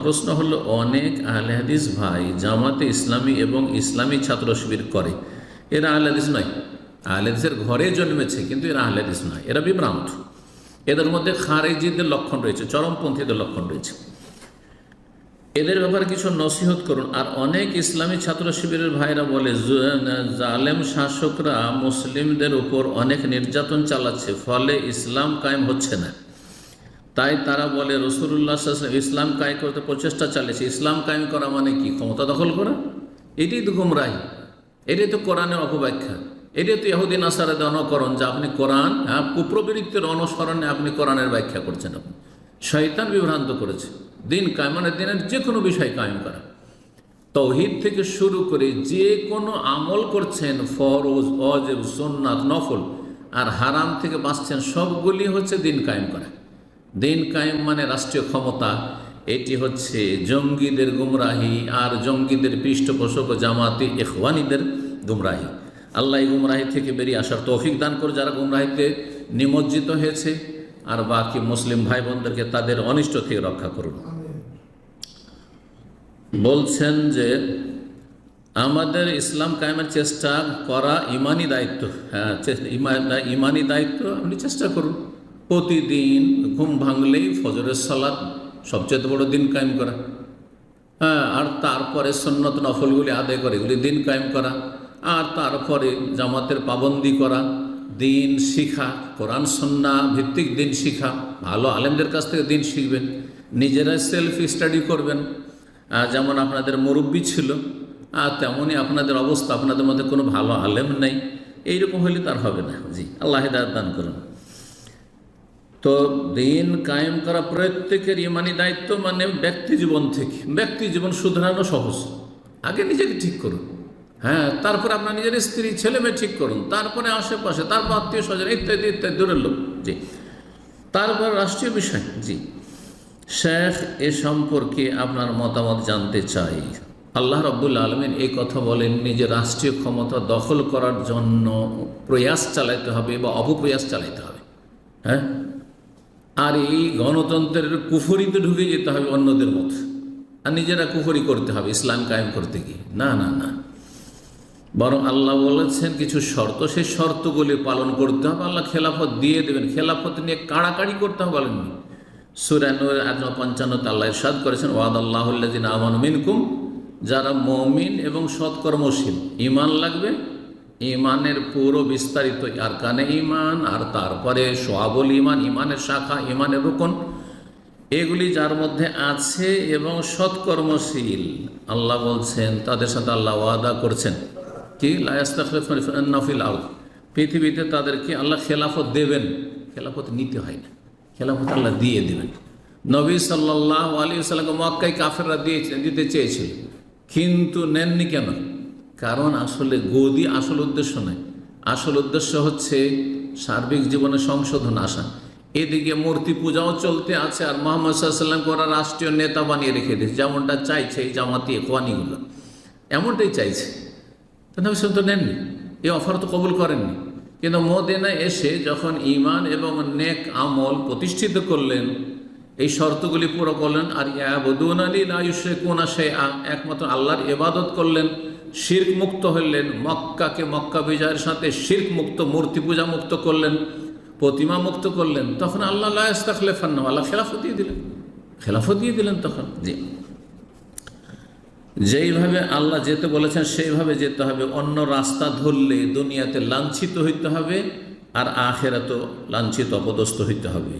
প্রশ্ন হলো, অনেক আহলে হাদিস ভাই জামাতে ইসলামী এবং ইসলামী ছাত্র শিবির করে, এরা আহলে হাদিস নয়। আহলে হাদিসের ঘরে জন্মেছে কিন্তু এরা আহলে হাদিস নয়, এরা বিভ্রান্ত। এদের মধ্যে খারেজিদের লক্ষণ রয়েছে, চরমপন্থীদের লক্ষণ রয়েছে। এদের ব্যাপারে কিছু নসিহত করুন। আর অনেক ইসলামী ছাত্র শিবিরের ভাইরা বলে জালেম শাসকরা মুসলিমদের উপর অনেক নির্যাতন চালাচ্ছে, ফলে ইসলাম কায়েম হচ্ছে না। তাই তারা বলে রাসূলুল্লাহ সাল্লাল্লাহু আলাইহি ওয়াসাল্লাম ইসলাম কায়েম করতে প্রচেষ্টা চালিয়েছে। ইসলাম কায়েম করা মানে কি? ক্ষমতা দখল করা? এটাই তো গুমরাহি, এটাই তো কোরআনের অপব্যাখ্যা, এটাই তো ইহুদি নাসারাদের অনুকরণ, যে আপনি কোরআন কুপ্রবৃত্তির অনুসরণে আপনি কোরআনের ব্যাখ্যা করছেন। আপনি শয়তান বিভ্রান্ত করেছে। দিন কায়েম মানে দিনের যে কোনো বিষয় কায়েম করা, তাওহীদ থেকে শুরু করে যে কোনো আমল করছেন, ফরজ, ওয়াজিব, সুন্নাত, নফল, আর হারাম থেকে বাঁচছেন, সবগুলি হচ্ছে দিন কায়েম করা। দিন কায়েম মানে রাষ্ট্রীয় ক্ষমতা, এটি হচ্ছে জঙ্গিদের গুমরাহি আর জঙ্গিদের পৃষ্ঠপোষক ও জামাতি ইখওয়ানিদের গুমরাহি। আল্লাহ এই গুমরাহি থেকে বেরিয়ে আসার তৌফিক দান করে যারা গুমরাহিতে নিমজ্জিত হয়েছে, আর বাকি মুসলিম ভাই বোনদেরকে তাদের অনিষ্ট থেকে রক্ষা করুন। বলছেন যে আমাদের ইসলাম কায়েমের চেষ্টা করা ইমানি দায়িত্ব। হ্যাঁ, ইমানি দায়িত্ব, আপনি চেষ্টা করুন। প্রতিদিন ঘুম ভাঙলেই ফজরের সালাত সবচেয়ে বড় দিন কায়েম করা, হ্যাঁ, আর তারপরে সুন্নত নফলগুলি আদায় করে এগুলি দিন কায়েম করা, আর তারপরে জামাতের পাবন্দি করা, দিন শিখা, কোরআন সুন্নাহ ভিত্তিক দিন শিখা, ভালো আলেমদের কাছ থেকে দিন শিখবেন, নিজেরা সেলফ স্টাডি করবেন। যেমন আপনাদের মুরব্বী ছিল, আর তেমনই আপনাদের অবস্থা, আপনাদের মধ্যে কোনো ভালো আলেম নেই, এইরকম হলে তার হবে না। জি, আল্লাহ হিদায়াত দান করুন। তো দিন কায়েম করা প্রত্যেকের ইমানি দায়িত্ব, মানে ব্যক্তি জীবন থেকে। ব্যক্তি জীবন শুধরানো সহজ, আগে নিজেকে ঠিক করুন, হ্যাঁ, তারপরে আপনার নিজের স্ত্রী ছেলে মেয়ে ঠিক করুন, তারপরে আশেপাশে, তারপর আত্মীয় স্বজন ইত্যাদি ইত্যাদি, দূরের লোক। জি, তারপর রাষ্ট্রীয় বিষয়। জি শেখ, এ সম্পর্কে আপনার মতামত জানতে চাই। আল্লাহ রাব্বুল আলামিন এই কথা বলেননি যে রাষ্ট্রীয় ক্ষমতা দখল করার জন্য প্রয়াস চালাইতে হবে বা অপপ্রয়াস চালাইতে হবে, হ্যাঁ, আর এই গণতন্ত্রের কুফরিতে ঢুকে যেতে হবে অন্যদের মতো, আর নিজেরা কুফরি করতে হবে ইসলাম কায়েম করতে গিয়ে। না না না, বরং আল্লাহ বলেছেন কিছু শর্ত, সেই শর্তগুলি পালন করতে হবে। আল্লাহ খেলাফত দিয়ে দেবেন, খেলাফত নিয়ে কাড়াকাড়ি করতে হবে বলেননি। সূরা নূর 55 আল্লাহ ইরশাদ করেছেন, ওয়াদাল্লাহুল্লাযিনা আমানু মিনকুম, যারা মুমিন এবং সৎকর্মশীল, ঈমান লাগবে, ঈমানের পুরো বিস্তারিত আরকানে ঈমান, আর তারপরে শুআবুল ঈমান, ঈমানের শাখা, ঈমানের রুকন, এগুলি যার মধ্যে আছে এবং সৎকর্মশীল, আল্লাহ বলছেন তাদের সাথে আল্লাহ ওয়াদা করছেন কি, লা ইস্তাখলিফুন্না ফিল আরদ, পৃথিবীতে তাদেরকে আল্লাহ খেলাফত দেবেন। খেলাফত নিতে হয় না, খেলাফত আল্লাহ দিয়ে দেবেন। নবী সাল্লাল্লাহু আলাইহি ওয়াসাল্লামকে মক্কায় কাফেররা দিতে চেয়েছিল, কিন্তু নেননি কেন? কারণ আসলে গদি আসল উদ্দেশ্য নয়, আসল উদ্দেশ্য হচ্ছে সার্বিক জীবনে সংশোধন আসা। এদিকে মূর্তি পূজাও চলতে আছে, আর মুহাম্মদ সাল্লাল্লাহু আলাইহি ওয়াসাল্লামকে ওরা রাষ্ট্রীয় নেতা বানিয়ে রেখে দিয়েছে, যেমনটা চাইছে এই জামাতি ইখওয়ানিগুলো, এমনটাই চাইছে। তো নবী সাল্লাল্লাহু আলাইহি ওয়াসাল্লাম তো নেননি, এই অফার তো কবুল করেননি। কিন্তু মদিনায় এসে যখন ঈমান এবং নেক আমল প্রতিষ্ঠিত করলেন, এই শর্তগুলি পুরো করলেন, আর ইয়াবুদুনা লা ইউশরিকুনা শাইআ, একমাত্র আল্লাহর ইবাদত করলেন, শিরক মুক্ত হইলেন, মক্কাকে মক্কা বিজয়ের সাথে শিরক মুক্ত, মূর্তি পূজা মুক্ত করলেন, প্রতিমা মুক্ত করলেন, তখন আল্লাহ লা ইস্তাখলিফান্না, আল্লাহ খেলাফত দিয়ে দিলেন, খেলাফত দিয়ে দিলেন তখন। জি, যেইভাবে আল্লাহ যেতে বলেছেন সেইভাবে যেতে হবে। অন্য রাস্তা ধরলে দুনিয়াতে লাঞ্ছিত হইতে হবে, আর আখিরাতেও লাঞ্ছিত অপদস্থ হইতে হবে।